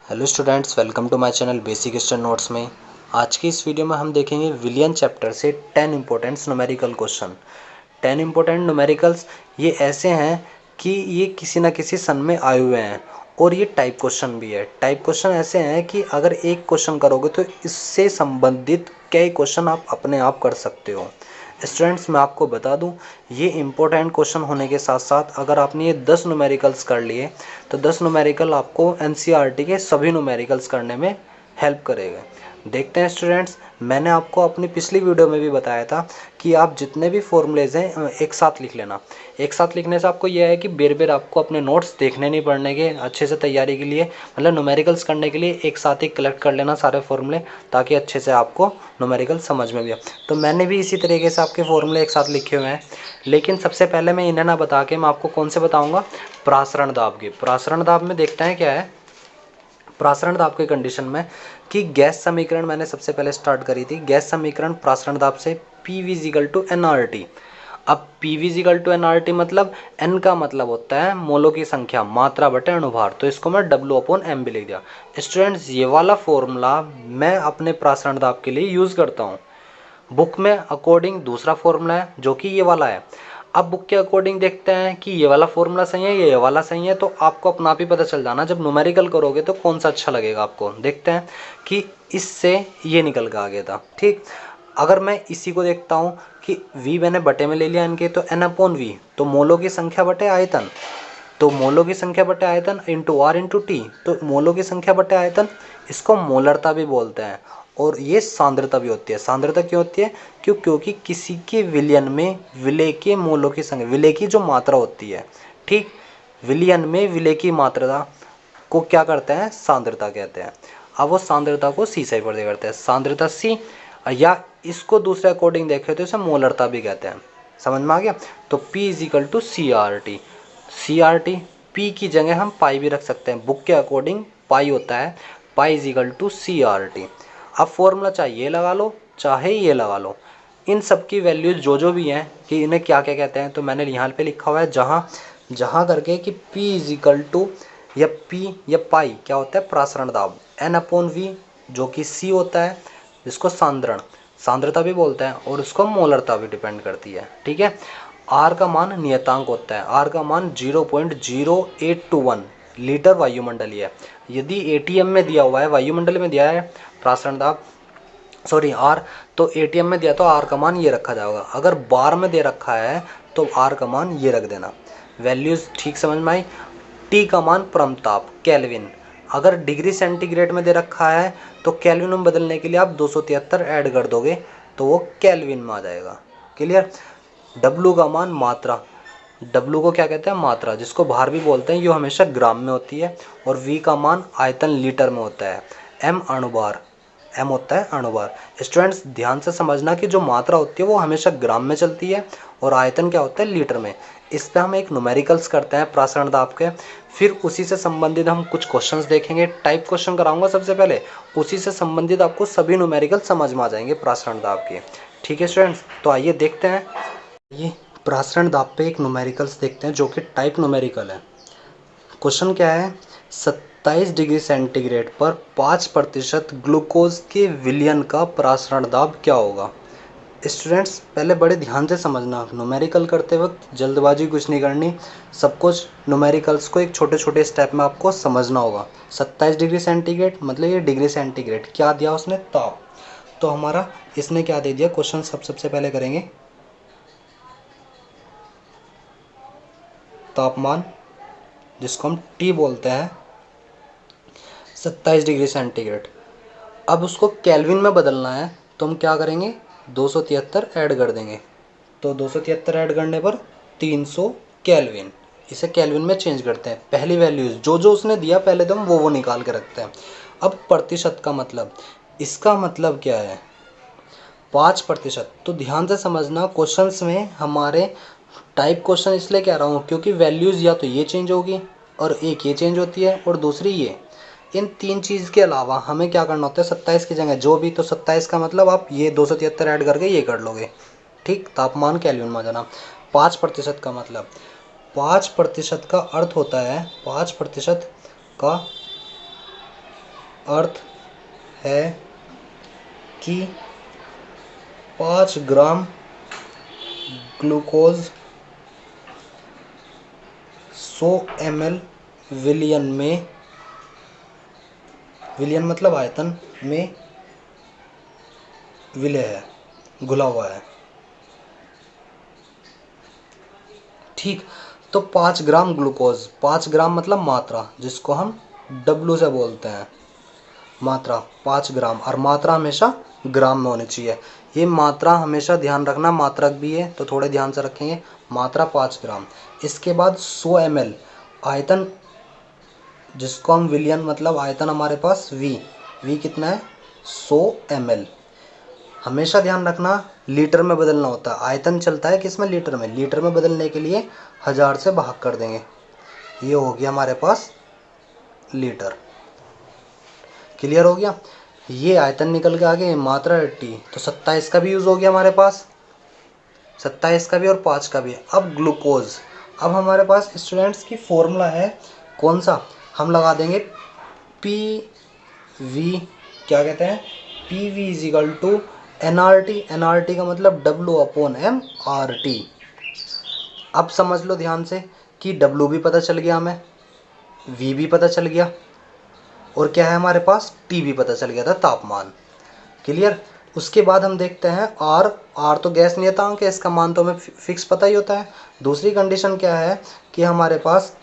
Hello students, welcome to my channel basic eastern notes में। आज की इस वीडियो में हम देखेंगे विलियन चैप्टर से 10 important numerical question. 10 important numericals ये ऐसे हैं कि ये किसी न किसी सन में आए हुए हैं और ये टाइप क्वेश्चन भी है। टाइप क्वेश्चन ऐसे हैं कि अगर एक क्वेश्चन करोगे तो इससे संबंधित कई क्वेश्चन आप अपने आप कर सकते हो। स्टूडेंट्स, मैं आपको बता दूं, ये इंपॉर्टेंट क्वेश्चन होने के साथ साथ अगर आपने ये 10 न्यूमेरिकल्स कर लिए तो 10 न्यूमेरिकल आपको एनसीईआरटी के सभी न्यूमेरिकल्स करने में हेल्प करेगा। देखते हैं स्टूडेंट्स, मैंने आपको अपनी पिछली वीडियो में भी बताया था कि आप जितने भी फॉर्मूलेज हैं एक साथ लिख लेना। एक साथ लिखने से आपको यह है कि बेर बेर आपको अपने नोट्स देखने नहीं पड़ने के, अच्छे से तैयारी के लिए मतलब न्यूमेरिकल्स करने के लिए एक साथ ही कलेक्ट कर लेना सारे फॉर्मूले, ताकि अच्छे से आपको न्यूमेरिकल समझ में भी आए। तो मैंने भी इसी तरीके से आपके फॉर्मूले एक साथ लिखे हुए हैं, लेकिन सबसे पहले मैं इन्हें ना बता के मैं आपको कौन से बताऊँगा, प्रासरण दाब की। प्रासरण दाब में देखते हैं क्या है। प्रासरण दाब के कंडीशन में कि गैस समीकरण मैंने सबसे पहले स्टार्ट करी थी। गैस समीकरण प्रासरण दाब से P V equal to N R T. अब P V equal to N R T मतलब एन का मतलब होता है मोलों की संख्या, मात्रा बटे अणुभार, तो इसको मैं डब्ल्यू अपॉन एम भी लिख दिया। स्टूडेंट्स, ये वाला फॉर्मूला मैं अपने प्रासरण दाब के लिए यूज़ करता हूँ। बुक में अकॉर्डिंग दूसरा फॉर्मूला है जो कि ये वाला है। अब बुक के अकॉर्डिंग देखते हैं कि ये वाला फॉर्मूला सही है, ये वाला सही है, तो आपको अपना आप ही पता चल जाना जब न्यूमेरिकल करोगे तो कौन सा अच्छा लगेगा आपको। देखते हैं कि इससे ये निकल के आ गया था। ठीक, अगर मैं इसी को देखता हूँ कि v मैंने बटे में ले लिया इनके, तो n अपॉन वी, तो मोलों की संख्या बटे आयतन, तो मोलों की संख्या बटे आयतन इंटू आर इंटू टी, तो मोलों की संख्या बटे आयतन, इसको मोलरता भी बोलते हैं और ये सांद्रता भी होती है। सांद्रता क्यों होती है? क्योंकि किसी के विलयन में विलय के मोलों की संख्या, विलय की जो मात्रा होती है, ठीक, विलयन में विलय की मात्रा को क्या करते हैं, सांद्रता कहते हैं। अब वो सांद्रता को सी से रिप्रेजेंट करते हैं, सांद्रता सी, या इसको दूसरे अकॉर्डिंग देखें तो इसे मोलरता भी कहते हैं। समझ में आ गया? तो P is equal to C R T. C R T, P की जगह हम पाई भी रख सकते हैं, बुक के अकॉर्डिंग पाई होता है, pi is equal to C R T. अब फॉर्मूला चाहे ये लगा लो चाहे ये लगा लो, इन सब की वैल्यूज जो जो भी हैं कि इन्हें क्या क्या कहते हैं, तो मैंने यहाँ पे लिखा हुआ है जहाँ जहाँ करके कि P इज इक्वल टू या P या पाई क्या होता है, प्रासरण दाब, N अपॉन वी जो कि C होता है, जिसको सांद्रण सांद्रता भी बोलते हैं, और उसको मोलरता भी डिपेंड करती है। ठीक है, आर का मान नियतांक होता है, आर का मान 0.0821 लीटर वायुमंडलीय है। यदि एटीएम में दिया हुआ है, वायुमंडल में दिया है प्रासरण दाब, सॉरी आर, तो एटीएम में दिया तो आर का मान ये रखा जाएगा। अगर बार में दे रखा है तो आर का मान ये रख देना। वैल्यूज ठीक समझ में आई। टी का मान परमताप केल्विन, अगर डिग्री सेंटीग्रेड में दे रखा है तो केल्विन में बदलने के लिए आप 273 ऐड कर दोगे तो वो केल्विन में आ जाएगा। क्लियर? डब्लू का मान मात्रा, डब्लू को क्या कहते हैं, मात्रा, जिसको भार भी बोलते हैं, ये हमेशा ग्राम में होती है। और वी का मान आयतन लीटर में होता है। एम अणुभार, एम होता है अणुभार। स्टूडेंट्स, ध्यान से समझना कि जो मात्रा होती है वो हमेशा ग्राम में चलती है और आयतन क्या होता है, लीटर में। इस पे हम एक न्यूमेरिकल्स करते हैं प्रासरण दाब के, फिर उसी से संबंधित हम कुछ क्वेश्चंस देखेंगे। टाइप क्वेश्चन कराऊंगा सबसे पहले, उसी से संबंधित आपको सभी न्यूमेरिकल समझ में आ जाएंगे प्रासरण दाब के। ठीक है स्टूडेंट्स, तो आइए देखते हैं। ये प्रासरण दाब पे एक न्यूमेरिकल्स देखते हैं जो कि टाइप न्यूमेरिकल है। क्वेश्चन क्या है, 27 डिग्री सेंटीग्रेड पर 5% ग्लूकोज के विलयन का प्रासरण दाब क्या होगा? स्टूडेंट्स, पहले बड़े ध्यान से समझना, न्यूमेरिकल करते वक्त जल्दबाजी कुछ नहीं करनी, सब कुछ न्यूमेरिकल्स को एक छोटे छोटे स्टेप में आपको समझना होगा। 27 डिग्री सेंटीग्रेड मतलब ये डिग्री सेंटीग्रेड, क्या दिया उसने, ताप, तो हमारा इसने क्या दे दिया, क्वेश्चन सबसे पहले करेंगे तापमान, जिसको हम टी बोलते हैं, 27 डिग्री सेंटीग्रेड। अब उसको केल्विन में बदलना है तो हम क्या करेंगे, 273 ऐड कर देंगे, तो 273 ऐड करने पर 300 केल्विन। इसे केल्विन में चेंज करते हैं। पहली वैल्यूज जो जो उसने दिया पहले तो हम वो निकाल के रखते हैं। अब प्रतिशत का मतलब, इसका मतलब क्या है, 5%। तो ध्यान से समझना, क्वेश्चंस में हमारे टाइप क्वेश्चन इसलिए कह रहा हूँ क्योंकि वैल्यूज़ या तो ये चेंज होगी और एक ये चेंज होती है और दूसरी ये। इन तीन चीज़ के अलावा हमें क्या करना होता है, 27 की जगह जो भी, तो 27 का मतलब आप ये 273 ऐड करके ये कर लोगे। ठीक, तापमान केल्विन में जाना। 5% का मतलब, 5% का अर्थ होता है, 5% का अर्थ है कि 5 ग्राम ग्लूकोज 100 ml विलियन में, विलियन मतलब आयतन में विलय है, घुला हुआ है। ठीक, तो 5 ग्राम ग्लूकोज, 5 ग्राम मतलब मात्रा, जिसको हम डब्लू से बोलते हैं मात्रा, 5 ग्राम, और मात्रा हमेशा ग्राम में होनी चाहिए। ये मात्रा हमेशा ध्यान रखना, मात्रक भी है तो थोड़े ध्यान से रखेंगे। मात्रा 5 ग्राम। इसके बाद 100 ml आयतन, जिसको हम विलियन मतलब आयतन हमारे पास वी कितना है 100 ml। हमेशा ध्यान रखना लीटर में बदलना होता है, आयतन चलता है किस में, लीटर में। लीटर में बदलने के लिए 1000 से भाग कर देंगे, ये हो गया हमारे पास लीटर। क्लियर हो गया। ये आयतन निकल के आगे मात्रा टी, तो 27 का भी यूज़ हो गया हमारे पास, 27 का भी और 5 का भी। अब ग्लूकोज, अब हमारे पास स्टूडेंट्स की फॉर्मूला है कौन सा, हम लगा देंगे पी वी, क्या कहते हैं, P V is equal to N R T. N R T का मतलब W upon M R T. अब समझ लो ध्यान से कि डब्लू भी पता चल गया हमें, वी भी पता चल गया, और क्या है हमारे पास, टी भी पता चल गया था, तापमान। क्लियर। उसके बाद हम देखते हैं आर। आर तो गैस नियतांक है, इसका मान तो हमें फिक्स पता ही होता है। दूसरी कंडीशन क्या है कि हमारे पास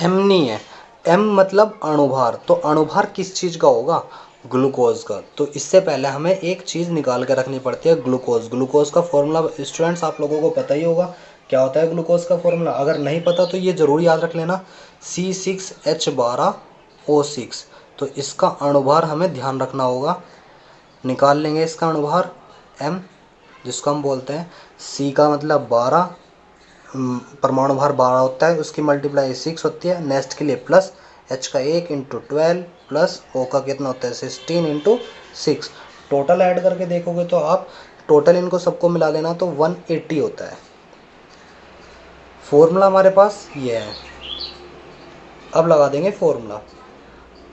एम नहीं है, एम मतलब अणुभार। तो अणुभार किस चीज़ का होगा, ग्लूकोज का। तो इससे पहले हमें एक चीज़ निकाल कर रखनी पड़ती है, ग्लूकोज। ग्लूकोज का फॉर्मूला स्टूडेंट्स आप लोगों को पता ही होगा, क्या होता है ग्लूकोज का फॉर्मूला। अगर नहीं पता तो ये ज़रूर याद रख लेना, C6H12O6। तो इसका अणुभार हमें ध्यान रखना होगा, निकाल लेंगे इसका अणुभार m, जिसको हम बोलते हैं C का मतलब 12, परमाणु भार 12 होता है, उसकी मल्टीप्लाई 6 होती है। नेक्स्ट के लिए प्लस H का 1 इंटू 12 प्लस O का कितना होता है 16 इंटू 6। टोटल ऐड करके देखोगे तो आप टोटल इनको सबको मिला लेना तो 180 होता है। फॉर्मूला हमारे पास ये है। अब लगा देंगे फॉर्मूला।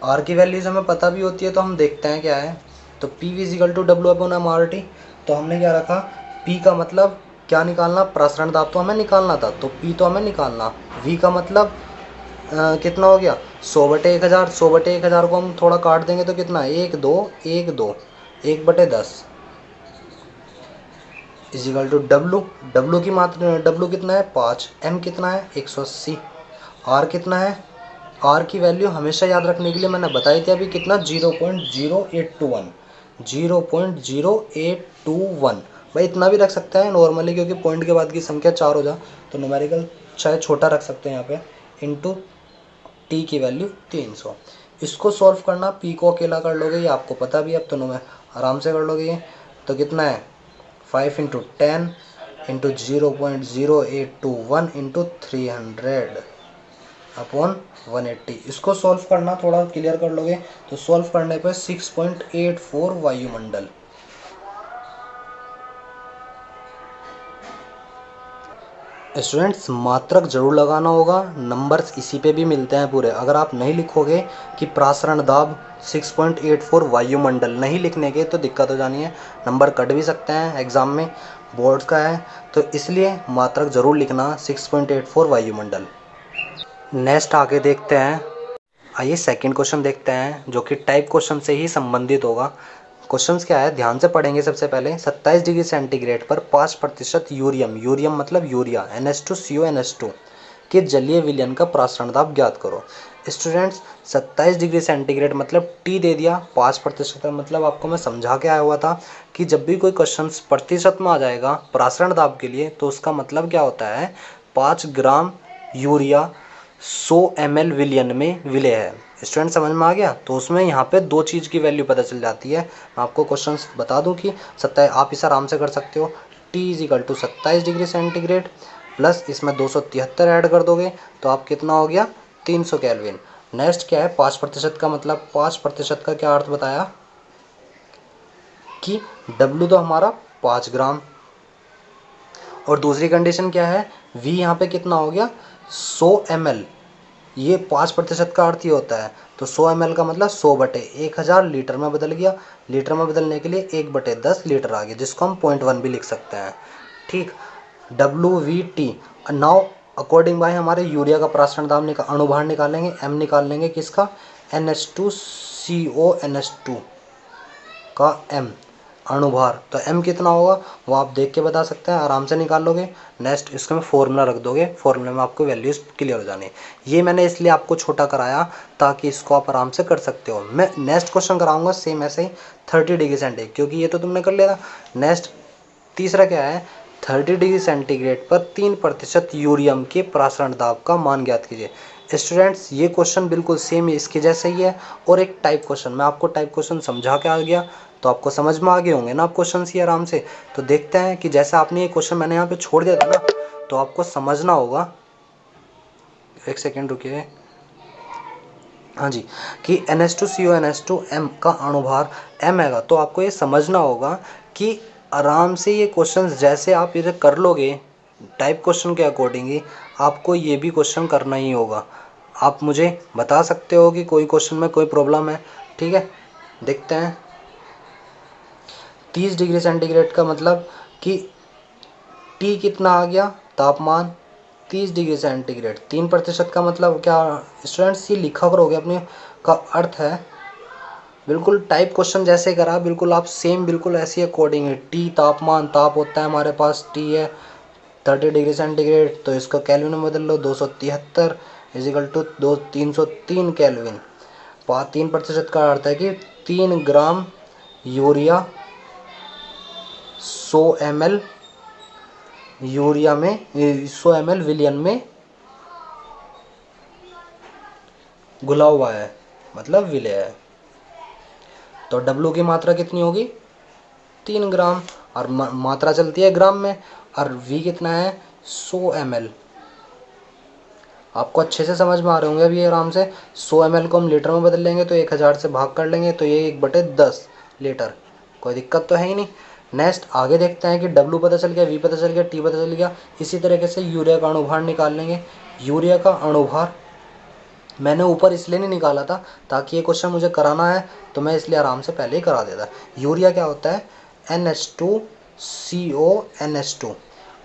आर की वैल्यूज़ हमें पता भी होती है, तो हम देखते हैं क्या है। तो P V is equal to W upon M R T. तो हमने क्या रखा, पी का मतलब क्या निकालना, प्रसरण दाब तो हमें निकालना था, तो पी तो हमें निकालना। वी का मतलब कितना हो गया 100/1000। 100/1000 को हम थोड़ा काट देंगे तो कितना, 1 2 1 2, 1/10 इजिकल टू डब्लू। डब्लू की मात्रा, डब्लू कितना है 5, एम कितना है 180, आर कितना है, आर की वैल्यू हमेशा याद रखने के लिए मैंने बताई थी अभी कितना, 0.0821, 0.0821। भाई इतना भी रख सकता है नॉर्मली, क्योंकि पॉइंट के बाद की संख्या 4 हो जा तो न्यूमेरिकल चाहे छोटा रख सकते हैं यहाँ पे। इंटू टी की वैल्यू 300। इसको सॉल्व करना, पी को अकेला कर लोगे, ये आपको पता भी है, अब तो नो में आराम से कर लोगे ये। तो कितना है 5 इंटू 10 इंटू 0.0821 इंटू 300 अपॉन 180। इसको सॉल्व करना, थोड़ा क्लियर कर लोगे तो सॉल्व करने पे 6.84 वायुमंडल। स्टूडेंट्स मात्रक जरूर लगाना होगा, नंबर्स इसी पे भी मिलते हैं पूरे। अगर आप नहीं लिखोगे कि प्रासरण दाब 6.84 वायुमंडल, नहीं लिखने के तो दिक्कत हो जानी है, नंबर कट भी सकते हैं एग्ज़ाम में, बोर्ड्स का है, तो इसलिए मात्रक जरूर लिखना 6.84 वायुमंडल। नेक्स्ट आगे देखते हैं, आइए सेकंड क्वेश्चन देखते हैं, जो कि टाइप क्वेश्चन से ही संबंधित होगा। क्वेश्चंस क्या है ध्यान से पढ़ेंगे। सबसे पहले 27 डिग्री सेंटीग्रेड पर 5% यूरियम, यूरियम मतलब यूरिया, NH2CO NH2 के जलीय विलयन का प्रासरण दाब ज्ञात करो। स्टूडेंट्स 27 डिग्री सेंटीग्रेड मतलब टी दे दिया, 5% का मतलब आपको मैं समझा के आया हुआ था कि जब भी कोई क्वेश्चन प्रतिशत में आ जाएगा प्रासरण दाब के लिए तो उसका मतलब क्या होता है, 5 ग्राम यूरिया 100 ml विलियन में विलय है। स्टूडेंट समझ में आ गया। तो उसमें यहाँ पे दो चीज़ की वैल्यू पता चल जाती है। मैं आपको क्वेश्चन बता दूं कि 27, आप इसे आराम से कर सकते हो, T is equal to 27 degree centigrade plus इसमें 273 ऐड कर दोगे तो आप कितना हो गया 300 केल्विन। नेक्स्ट क्या है 5% का मतलब, 5% का क्या अर्थ बताया कि डब्ल्यू तो हमारा 5 ग्राम, और दूसरी कंडीशन क्या है, वी यहाँ पे कितना हो गया 100 ml, ये 5% का अर्थ ही होता है। तो 100 ml का मतलब 100/1000 लीटर में बदल गया। लीटर में बदलने के लिए 1/10 लीटर आ गया, जिसको हम 0.1 भी लिख सकते हैं। ठीक। WVT नाउ अकॉर्डिंग बाय हमारे यूरिया का प्रासरण दाब अणुभार निकालेंगे, m निकाल लेंगे किसका, NH2CONH2 का m अणुभार। तो m कितना होगा वो आप देख के बता सकते हैं, आराम से निकाल लोगे। नेक्स्ट इसमें फॉर्मूला रख दोगे, फॉर्मूले में आपको वैल्यूज क्लियर हो जानी है। ये मैंने इसलिए आपको छोटा कराया ताकि इसको आप आराम से कर सकते हो। मैं नेक्स्ट क्वेश्चन कराऊंगा सेम ऐसे ही 30 डिग्री सेंटीग्रेड, क्योंकि ये तो तुमने कर लिया था। नेक्स्ट तीसरा क्या है, 30 डिग्री सेंटीग्रेड पर 3% यूरियम के प्रासरण दाब का मान ज्ञात कीजिए। स्टूडेंट्स ये क्वेश्चन बिल्कुल सेम इसके जैसे ही है, और एक टाइप क्वेश्चन, मैं आपको टाइप क्वेश्चन समझा के आ गया तो आपको समझ में आ गए होंगे ना आप क्वेश्चन ही आराम से। तो देखते हैं कि जैसा आपने ये क्वेश्चन मैंने यहाँ पे छोड़ दिया था ना, तो आपको समझना होगा। एक सेकेंड रुकिए। हाँ जी, कि NH2CONH2m का अणुभार m है, तो आपको ये समझना होगा कि आराम से ये क्वेश्चन जैसे आप इधर कर लोगे टाइप क्वेश्चन के अकॉर्डिंग ही आपको ये भी क्वेश्चन करना ही होगा। आप मुझे बता सकते हो कि कोई क्वेश्चन में कोई प्रॉब्लम है। ठीक है, देखते हैं। 30 डिग्री सेंटीग्रेड का मतलब कि T कितना आ गया, तापमान 30 डिग्री सेंटीग्रेड। 3% का मतलब क्या स्टूडेंट्स, ये लिखा करोगे अपने का अर्थ है बिल्कुल टाइप क्वेश्चन जैसे करा, बिल्कुल आप सेम बिल्कुल ऐसी अकॉर्डिंग है। टी तापमान, ताप होता है हमारे पास, टी है 30 डिग्री सेंटीग्रेड, तो इसको कैलविन में बदल लो, 273 इजिकल टू 303 कैलविन। 3% का अर्थ है कि 3 ग्राम यूरिया 100 ml यूरिया में 100 ml विलियन में घुला हुआ है, मतलब विलय है। तो W की मात्रा कितनी होगी, 3 ग्राम, और मात्रा चलती है ग्राम में, और V कितना है 100 ml। आपको अच्छे से समझ में आ रहे होंगे अभी आराम से। 100 ml को हम लीटर में बदल लेंगे तो 1000 से भाग कर लेंगे तो ये 1/10 लीटर, कोई दिक्कत तो है ही नहीं। नेक्स्ट आगे देखते हैं कि W पता चल गया, V पता चल गया, T पता चल गया। इसी तरीके से यूरिया का अणुभार निकाल लेंगे। यूरिया का अणुभार मैंने ऊपर इसलिए नहीं निकाला था ताकि ये क्वेश्चन मुझे कराना है तो मैं इसलिए आराम से पहले ही करा देता। यूरिया क्या होता है, NH2CONH2।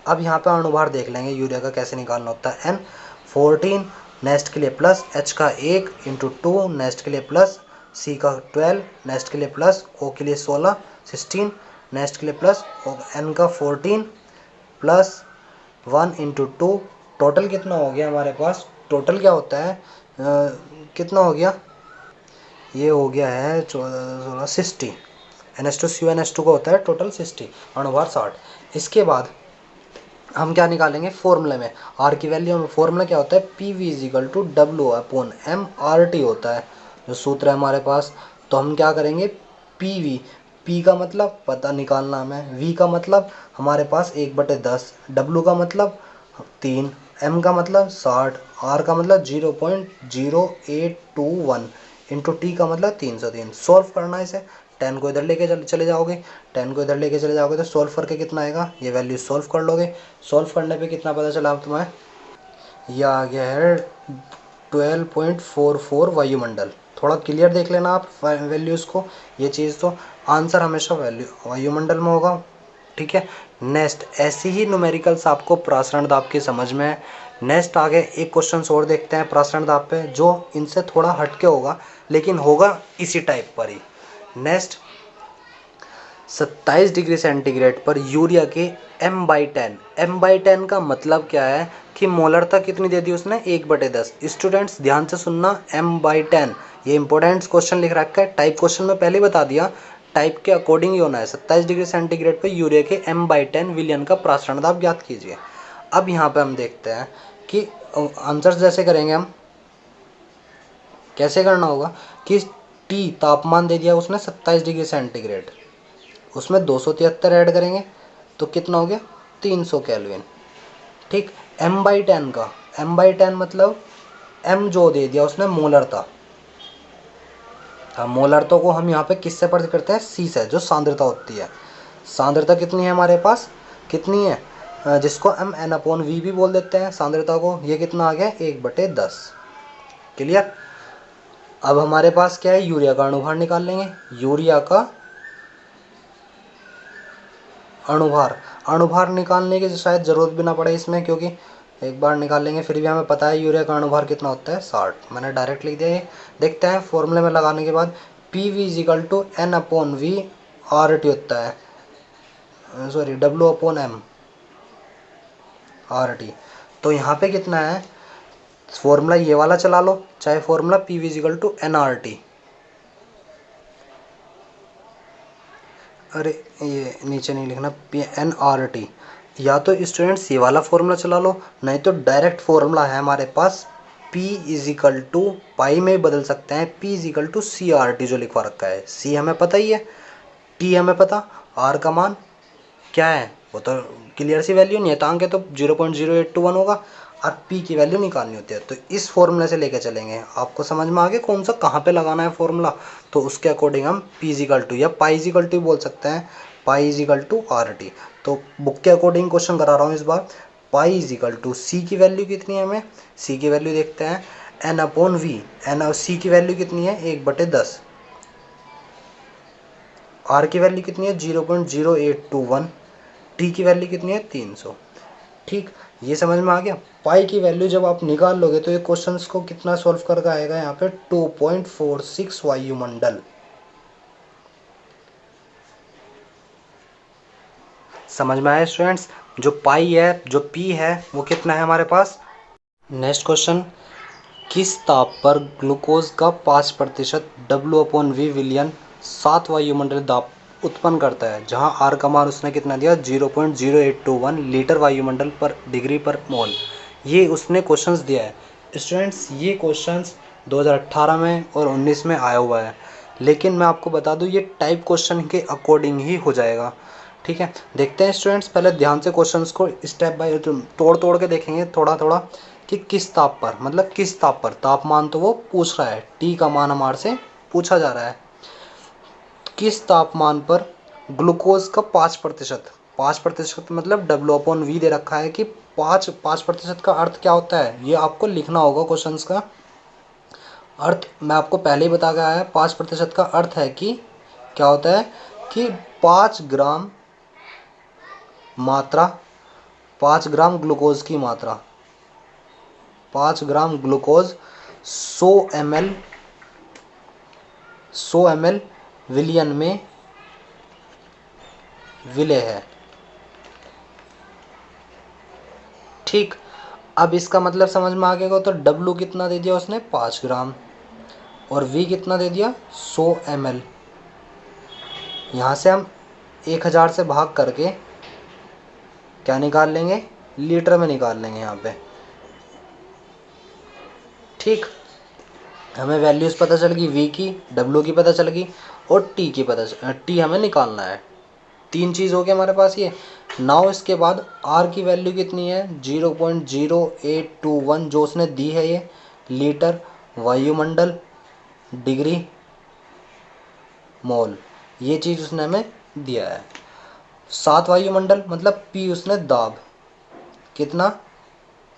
अब यहाँ पे अणुभार देख लेंगे यूरिया का कैसे निकालना होता है। N14 नेक्स्ट के लिए प्लस, H का 1 × 2 नेक्स्ट के लिए प्लस, C का 12 नेक्स्ट के लिए प्लस, O के लिए 16 नेक्स्ट के लिए प्लस, N का 14 प्लस 1 × 2। टोटल कितना हो गया हमारे पास, टोटल क्या होता है कितना हो गया, ये हो गया है 14 60। NH2CONH2 का होता है टोटल 60, अणुभार 60। इसके बाद हम क्या निकालेंगे फॉर्मूले में, R की वैल्यू में फॉर्मूला क्या होता है, PV = W/mRT होता है जो सूत्र है हमारे पास। तो हम क्या करेंगे, PV, P का मतलब पता निकालना हमें, V का मतलब हमारे पास 1/10, W का मतलब 3, M का मतलब 60, R का मतलब 0.0821 इंटू T का मतलब 303। सॉल्व करना है इसे, 10 को इधर लेके चले जाओगे, 10 को इधर लेके चले जाओगे तो सॉल्व करके कितना आएगा, ये वैल्यू सॉल्व कर लोगे। सॉल्व करने पे कितना पता चला तुम्हें, ये आ गया है 12.44 वायुमंडल। थोड़ा क्लियर देख लेना आप वैल्यूज़ को, ये चीज़ तो आंसर हमेशा वायुमंडल में होगा। ठीक है। नेक्स्ट ऐसी ही न्यूमेरिकल्स आपको प्रासरण दाब के समझ में है। नेक्स्ट आगे एक क्वेश्चन और देखते हैं प्रासरण दाब पे, जो इनसे थोड़ा हटके होगा लेकिन होगा इसी टाइप पर ही। नेक्स्ट 27 डिग्री सेंटीग्रेड पर यूरिया के m/10 का मतलब क्या है कि मोलरता कितनी दे दी उसने, 1/10। स्टूडेंट्स ध्यान से सुनना, m/10 ये इंपॉर्टेंट क्वेश्चन लिख रखा है, टाइप क्वेश्चन में पहले बता दिया, टाइप के अकॉर्डिंग ही होना है। 27 डिग्री सेंटीग्रेड पर यूरिया के m/10 विलियन का प्रासरण दाब ज्ञात कीजिए। अब यहाँ पे हम देखते हैं कि आंसर जैसे करेंगे हम, कैसे करना होगा कि T तापमान दे दिया उसने 27 डिग्री सेंटीग्रेड, उसमें 273 ऐड करेंगे तो कितना हो गया 300 केल्विन। ठीक। m/10 का, m/10 मतलब m जो दे दिया उसने मोलरता, हाँ मोलरता को हम यहाँ पे किससे पढ़ करते हैं, C से, जो सांद्रता होती है। सांद्रता कितनी है हमारे पास, कितनी है, जिसको हम N/V भी बोल देते हैं सांद्रता को। ये कितना आ गया 1/10। क्लियर। अब हमारे पास क्या है, यूरिया का अणुभार निकाल लेंगे। यूरिया का अणुभार, अणुभार निकालने की शायद ज़रूरत भी ना पड़े इसमें, क्योंकि एक बार निकाल लेंगे, फिर भी हमें पता है यूरिया का अणुभार कितना होता है, 60। मैंने डायरेक्ट लिख दिया ये। देखते हैं फॉर्मूले में लगाने के बाद, P V is equal to N upon V R T होता है, sorry W upon M R T. तो यहाँ पे कितना है, फॉर्मूला ये वाला चला लो, चाहे formula P V is equal to N R T, अरे ये नीचे नहीं लिखना, पी एन आर टी, या तो स्टूडेंट्स ये वाला फॉर्मूला चला लो, नहीं तो डायरेक्ट फॉर्मूला है हमारे पास, P इजिकल टू पाई में बदल सकते हैं, P is equal to C R T जो लिखवा रखा है। C हमें पता ही है, T हमें पता, R का मान क्या है, वो तो क्लियर सी वैल्यू नहीं है, तांगे तो 0.0821 होगा, और P की वैल्यू निकालनी होती है। तो इस फॉर्मूले से लेके चलेंगे, आपको समझ में आ गया कौन सा कहाँ पे लगाना है फॉर्मूला। तो उसके अकॉर्डिंग हम P इजिकल टू या पाई इजिकल टू बोल सकते हैं, पाई इजिकल टू आर टी। तो बुक के अकॉर्डिंग क्वेश्चन करा रहा हूँ इस बार। पाई इजिकल टू सी की वैल्यू कितनी है, हमें सी की वैल्यू देखते हैं, एन अपॉन वी, एन और सी की वैल्यू कितनी है 1/10, आर की वैल्यू कितनी है 0.0821, टी की वैल्यू कितनी है 300। ठीक, ये समझ में आ गया। पाई की वैल्यू जब आप निकाल लोगे तो ये क्वेश्चंस को कितना सॉल्व करके आएगा, यहाँ पे 2.46 वायुमंडल। समझ में आया स्टूडेंट्स, जो पाई है, जो पी है, वो कितना है हमारे पास। नेक्स्ट क्वेश्चन, किस ताप पर ग्लूकोज का 5% डब्ल्यू अपॉन वी विलियन 7 वायुमंडलीय दाब उत्पन्न करता है, जहां आर का मान उसने कितना दिया 0.0821 लीटर वायुमंडल पर डिग्री पर मोल। ये उसने क्वेश्चंस दिया है स्टूडेंट्स, ये क्वेश्चंस 2018 में और 19 में आया हुआ है, लेकिन मैं आपको बता दूं ये टाइप क्वेश्चन के अकॉर्डिंग ही हो जाएगा। ठीक है, देखते हैं स्टूडेंट्स, पहले ध्यान से क्वेश्चंस को स्टेप बाय तोड़ तोड़ के देखेंगे थोड़ा थोड़ा, कि किस ताप पर, मतलब किस ताप पर, तापमान तो वो पूछ रहा है, टी का मान हमारे से पूछा जा रहा है, किस तापमान पर ग्लूकोज का 5%, 5% मतलब डब्ल्यू अपॉन वी दे रखा है कि 5% का अर्थ क्या होता है, ये आपको लिखना होगा क्वेश्चंस का अर्थ। मैं आपको पहले ही बता गया है, 5% का अर्थ है कि क्या होता है, कि 5 ग्राम मात्रा, 5 ग्राम ग्लूकोज की मात्रा, 5 ग्राम ग्लूकोज 100 ml, 100 ml विलियन में विलय है। ठीक, अब इसका मतलब समझ में आ गया, तो W कितना दे दिया उसने 5 ग्राम, और V कितना दे दिया 100 ml। यहाँ से हम 1000 से भाग करके क्या निकाल लेंगे, लीटर में निकाल लेंगे यहाँ पे। ठीक, हमें वैल्यूज़ पता चल गई, V की, W की पता चल गई, और T की T हमें निकालना है। 3 चीज़ हो गया हमारे पास ये। नाउ इसके बाद R की वैल्यू कितनी है 0.0821 जो उसने दी है, ये लीटर वायुमंडल डिग्री मोल, ये चीज़ उसने हमें दिया है। 7 वायुमंडल मतलब P उसने दाब, कितना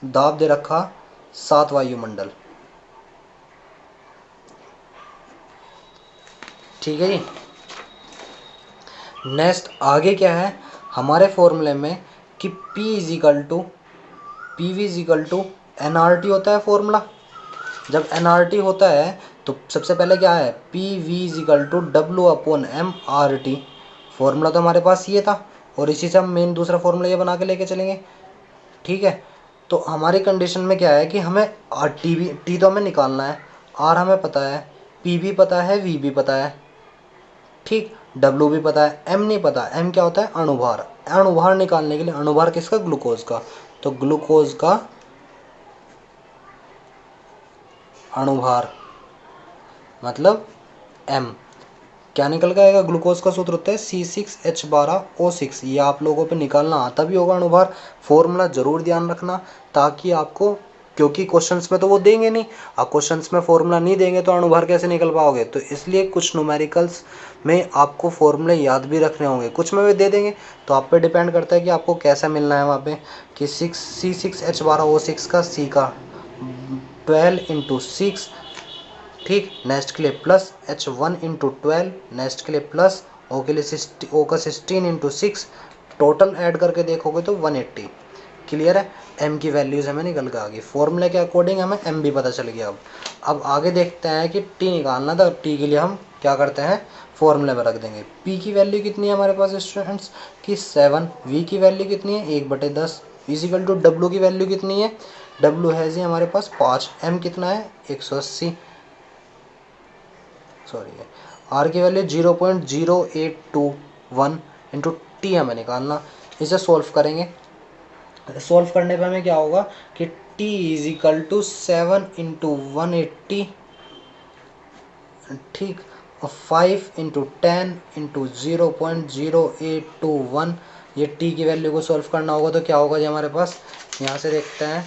दाब दे रखा 7 वायुमंडल। ठीक है जी, नेक्स्ट आगे क्या है हमारे फॉर्मूले में, कि P is equal to P V is equal to N R T होता है फॉर्मूला। जब एन आर टी होता है तो सबसे पहले क्या है, P V is equal to W upon M R T. Formula तो हमारे पास ये था, और इसी से हम मेन दूसरा फॉर्मूला ये बना के लेके चलेंगे। ठीक है, तो हमारी कंडीशन में क्या है कि हमें आर टी तो हमें निकालना है, आर हमें पता है, पी भी पता है, वी भी पता है। ठीक, डब्ल्यू भी पता है, एम नहीं पता। एम क्या होता है, अणुभार। अणुभार निकालने के लिए, अणुभार किसका, ग्लूकोज का, तो ग्लूकोज का अणुभार मतलब एम, क्या निकल के आएगा, ग्लूकोज का सूत्र होता है C6H12O6। ये आप लोगों पे निकालना आता भी होगा अणुभार, फॉर्मूला ज़रूर ध्यान रखना, ताकि आपको, क्योंकि क्वेश्चंस में तो वो देंगे नहीं, आप क्वेश्चंस में फॉर्मूला नहीं देंगे तो अणुभार कैसे निकल पाओगे। तो इसलिए कुछ न्यूमेरिकल्स में आपको फॉर्मूले याद भी रखने होंगे, कुछ में भी दे देंगे, तो आप पे डिपेंड करता है कि आपको कैसा मिलना है वहाँ पे, कि C6H12O6 का C का 12 × 6 ठीक। नेक्स्ट के लिए प्लस H1 × 12, नेक्स्ट के लिए प्लस O के लिए O का 16 × 6, टोटल ऐड करके देखोगे तो 180। क्लियर है। m की वैल्यूज़ हमें निकल के आ गई, फॉर्मूले के अकॉर्डिंग हमें m भी पता चल गया। अब आगे देखते हैं कि t निकालना था। t के लिए हम क्या करते हैं, फॉर्मूले में रख देंगे। p की वैल्यू कितनी है हमारे पास स्टूडेंट्स की 7, v की वैल्यू कितनी है 1/10, इजिकल टू w की वैल्यू कितनी है, w है जी हमारे पास 5, m कितना है 180, सॉरी r की वैल्यू 0.0821 इंटू टी हमें निकालना। इसे सॉल्व करेंगे। सॉल्व करने पे हमें क्या होगा कि t इजिकल टू 7 × 180, ठीक, और 5 × 10 × 0.0821, ये t की वैल्यू को सॉल्व करना होगा तो क्या होगा जी हमारे पास। यहाँ से देखते हैं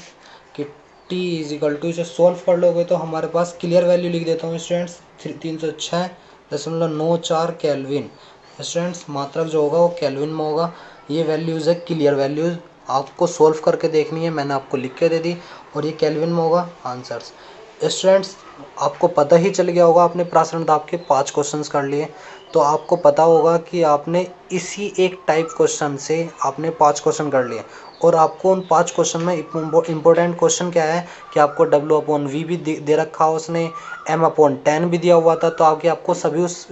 कि t इजिकल टू, इसे सॉल्व कर लोगे तो हमारे पास क्लियर वैल्यू लिख देता हूँ स्टूडेंट्स 306.94 केल्विन। स्टूडेंट्स मात्रक जो होगा वो केल्विन में होगा। ये वैल्यूज़ है क्लियर वैल्यूज़, आपको सॉल्व करके देखनी है, मैंने आपको लिख के दे दी, और ये केल्विन में होगा आंसर्स। स्टूडेंट्स आपको पता ही चल गया होगा, आपने प्रासरण दाब के 5 क्वेश्चंस कर लिए, तो आपको पता होगा कि आपने इसी एक टाइप क्वेश्चन से आपने 5 क्वेश्चन कर लिए, और आपको उन 5 क्वेश्चन में इम्पोर्टेंट क्वेश्चन क्या है कि आपको W/V भी दे रखा है उसने, M/10 भी दिया हुआ था, तो आपको सभी उस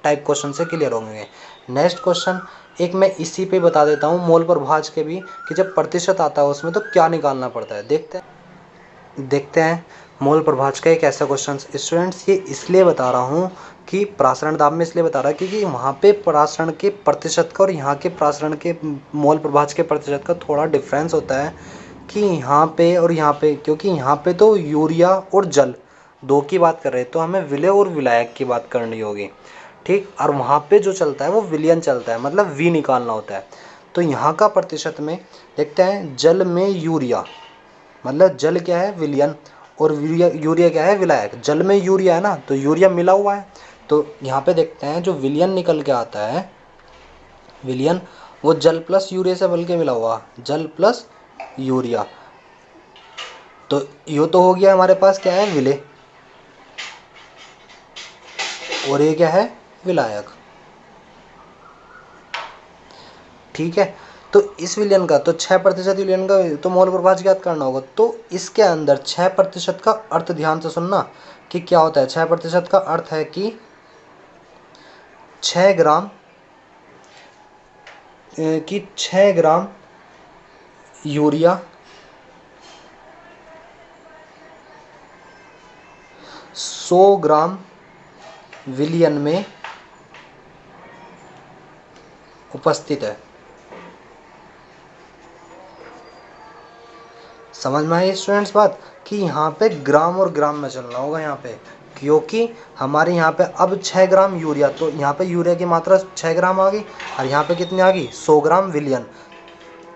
टाइप क्वेश्चन से क्लियर होंगे। नेक्स्ट क्वेश्चन एक मैं इसी पे बता देता हूँ, मोल प्रभाज के भी, कि जब प्रतिशत आता है उसमें तो क्या निकालना पड़ता है। देखते हैं मोल प्रभाज का एक ऐसा क्वेश्चन। स्टूडेंट्स ये इसलिए बता रहा हूँ कि प्रासरण दाब में इसलिए बता रहा है क्योंकि वहाँ पे प्रासरण के प्रतिशत का और यहाँ के प्रासरण के मोल प्रभाज के प्रतिशत का थोड़ा डिफरेंस होता है कि यहाँ पे और यहाँ पे, क्योंकि यहाँ पे तो यूरिया और जल दो की बात कर रहे हैं, तो हमें विलेय और विलायक की बात करनी होगी, ठीक। और वहाँ पे जो चलता है वो विलयन चलता है, मतलब V निकालना होता है। तो यहाँ का प्रतिशत में देखते हैं, जल में यूरिया, मतलब जल क्या है विलयन, और यूरिया क्या है विलायक। जल में यूरिया है ना, तो यूरिया मिला हुआ है, तो यहाँ पे देखते हैं जो विलयन निकल के आता है, विलयन वो जल प्लस यूरिया से बल के मिला हुआ, जल प्लस यूरिया, तो ये तो हो गया हमारे पास क्या है विलेय, और ये क्या है विलायक, ठीक है। तो इस विलयन का तो 6% विलयन का तो मोल प्रभाज ज्ञात करना होगा, तो इसके अंदर 6% का अर्थ ध्यान से सुनना कि क्या होता है। 6% का अर्थ है कि 6 ग्राम यूरिया 100 ग्राम विलयन में उपस्थित है। समझ में आई स्टूडेंट्स बात, कि यहाँ पे ग्राम और ग्राम में चलना होगा यहाँ पे, क्योंकि हमारे यहाँ पे अब 6 ग्राम यूरिया, तो यहाँ पे यूरिया की मात्रा 6 ग्राम आ गई, और यहाँ पे कितनी आ गई 100 ग्राम विलयन।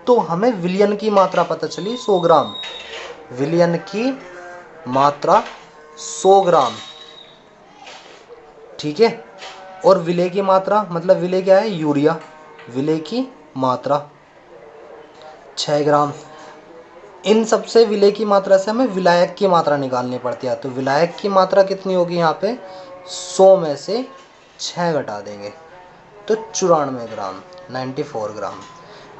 तो हमें विलयन की मात्रा पता चली 100 ग्राम, विलयन की मात्रा 100 ग्राम, ठीक है। और विलेय की मात्रा, मतलब विलेय क्या है यूरिया, विलेय की मात्रा 6 ग्राम। इन सबसे विलेय की मात्रा से हमें विलायक की मात्रा निकालनी पड़ती है, तो विलायक की मात्रा कितनी होगी यहाँ पे 100 में से 6 घटा देंगे तो 94 ग्राम, 94 ग्राम।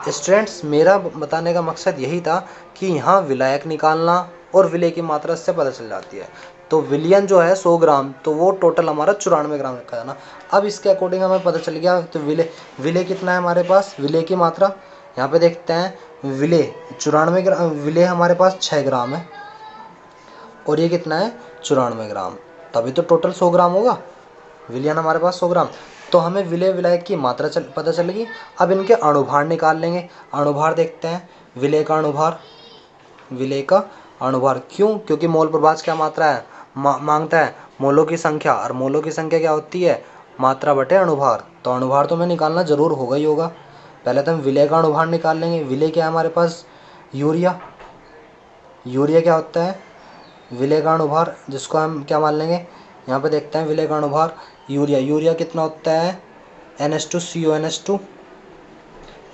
स्टूडेंट्स मेरा बताने का मकसद यही था कि यहाँ विलायक निकालना और विलेय की मात्रा से पता चल जाती है। तो विलयन जो है 100 ग्राम, तो वो टोटल हमारा 94 ग्राम रखा है ना। अब इसके अकॉर्डिंग हमें पता चल गया, तो विलेय कितना है हमारे पास, विलेय की मात्रा यहाँ पे देखते हैं, विलेय 94 ग्राम, विलेय हमारे पास 6 ग्राम है, और ये कितना है 94 ग्राम, तभी तो टोटल 100 ग्राम होगा। विलयन हमारे पास 100 ग्राम, तो हमें विलेय विलायक की मात्रा पता चलेगी। अब इनके अणुभार निकाल लेंगे। अणुभार देखते हैं, विलेय का अणुभार, विलेय का अणुभार क्यों, क्योंकि मोल प्रभाज क्या मात्रा है मांगता है मोलों की संख्या, और मोलों की संख्या क्या होती है मात्रा बटे अणुभार, तो अणुभार तो हमें निकालना जरूर होगा ही होगा। पहले तो हम विलेय का अणुभार निकाल लेंगे। विलेय क्या है हमारे पास यूरिया, यूरिया क्या होता है विलेय का अणुभार, जिसको हम क्या मान लेंगे, यहाँ पे देखते हैं विलेय का अणुभार यूरिया, यूरिया कितना होता है NH2CONH2,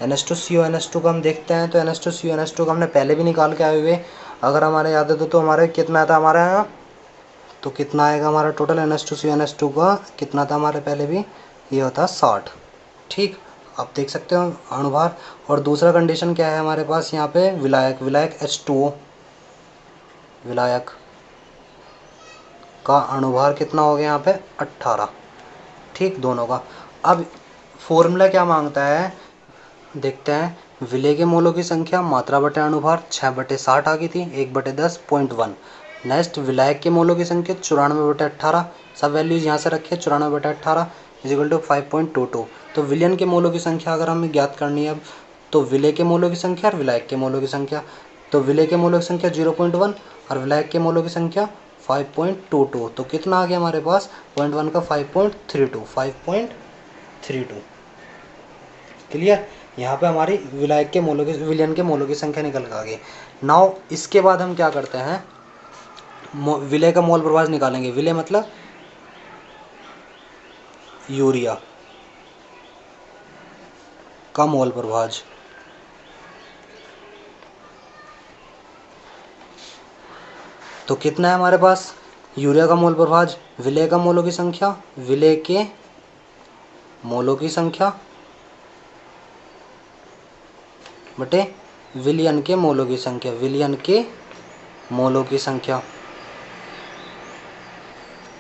NH2CONH2 को हम देखते हैं, तो NH2CONH2 को हमने पहले भी निकाल के आए हुए, अगर हमारे याद है तो हमारे कितना था हमारे यहाँ तो कितना आएगा हमारा टोटल NH2CN2 का कितना था हमारे पहले भी, ये होता 60। ठीक, आप देख सकते हो अणुभार। और दूसरा कंडीशन क्या है हमारे पास यहाँ पे, विलायक, विलायक H2O, विलायक का अणुभार कितना हो गया यहाँ पे 18। ठीक, दोनों का। अब फॉर्मूला क्या मांगता है देखते हैं। विलेय के मोलों की संख्या मात्रा बटे अणुभार 6/60 आ गई थी, 1/10.1। नेक्स्ट, विलायक के मोलों की संख्या 94/18, सब वैल्यूज यहाँ से रखे 94/18 इजिकल टू 5.22। तो विलयन के मोलों की संख्या अगर हमें ज्ञात करनी है अब, तो विलेय के मोलों की संख्या और विलायक के मोलों की संख्या, तो विलेय के मोलों की संख्या 0.1 और विलायक के मोलों की संख्या 5.22। तो कितना आ गया हमारे पास 0.1 का 5.32। क्लियर, यहाँ पे हमारी विलायक के मोलों की, विलयन के मोलों की संख्या निकल के आ गई। नाउ इसके बाद हम क्या करते हैं, विलेय का मोल प्रभाज निकालेंगे। विलेय मतलब यूरिया का मोल प्रभाज। तो कितना है हमारे पास यूरिया का मोल प्रभाज, विलेय का मोलों की संख्या, विलेय के मोलों की संख्या बटे विलयन के मोलों की संख्या, विलयन के मोलों की संख्या।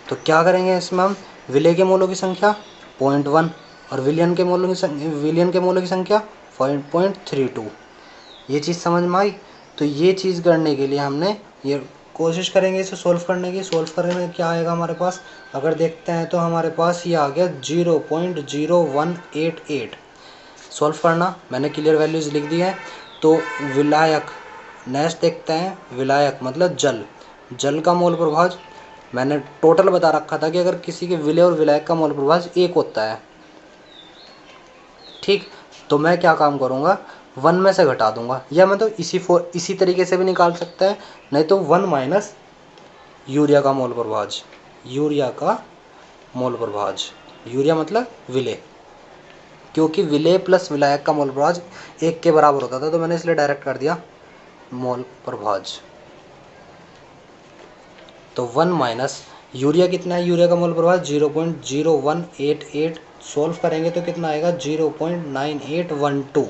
तो क्या करेंगे इसमें हम, विलेय के मोलों की संख्या 0.1 और विलयन के मोलों की संख्या 5.32। ये चीज़ समझ में आई। तो ये चीज़ करने के लिए हमने ये कोशिश करेंगे इसे सोल्व करने की। सोल्व करने में क्या आएगा हमारे पास, अगर देखते हैं तो हमारे पास ये आ गया 0.0188। सॉल्व करना, मैंने क्लियर वैल्यूज़ लिख दी है। तो विलायक, नेक्स्ट देखते हैं, विलायक मतलब जल, जल का मोल प्रभाज मैंने टोटल बता रखा था कि अगर किसी के विलेय और विलायक का मोल प्रभाज एक होता है, ठीक, तो मैं क्या काम करूँगा, 1 में से घटा दूंगा, या मैं तो इसी तरीके से भी निकाल सकता है, नहीं तो 1 माइनस यूरिया का मोल प्रभाज, यूरिया का मोल प्रभाज, यूरिया मतलब विलेय, क्योंकि विलेय प्लस विलायक का मोल प्रभाज 1 के बराबर होता था, तो मैंने इसलिए डायरेक्ट कर दिया मोल प्रभाज। तो 1 माइनस यूरिया कितना है, यूरिया का मोल प्रभाज 0.0188। सॉल्व करेंगे तो कितना आएगा 0.9812।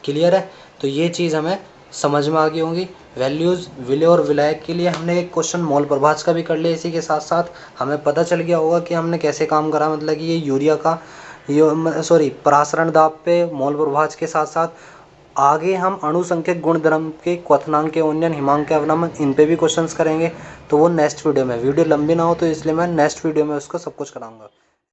क्लियर है। तो ये चीज़ हमें समझ में आ गई होंगी। वैल्यूज़ विलेय और विलायक के लिए हमने एक क्वेश्चन मोल प्रभाज का भी कर लिया। इसी के साथ साथ हमें पता चल गया होगा कि हमने कैसे काम करा, मतलब कि ये यूरिया का परासरण दाब पे मोल प्रभाज के साथ साथ आगे हम अणुसंख्यक गुणधर्म के क्वथनांक के उन्नयन, हिमांक के अवनमन, इन पे भी क्वेश्चंस करेंगे। तो वो नेक्स्ट वीडियो में, वीडियो लंबी ना हो तो इसलिए मैं नेक्स्ट वीडियो में उसको सब कुछ कराऊंगा।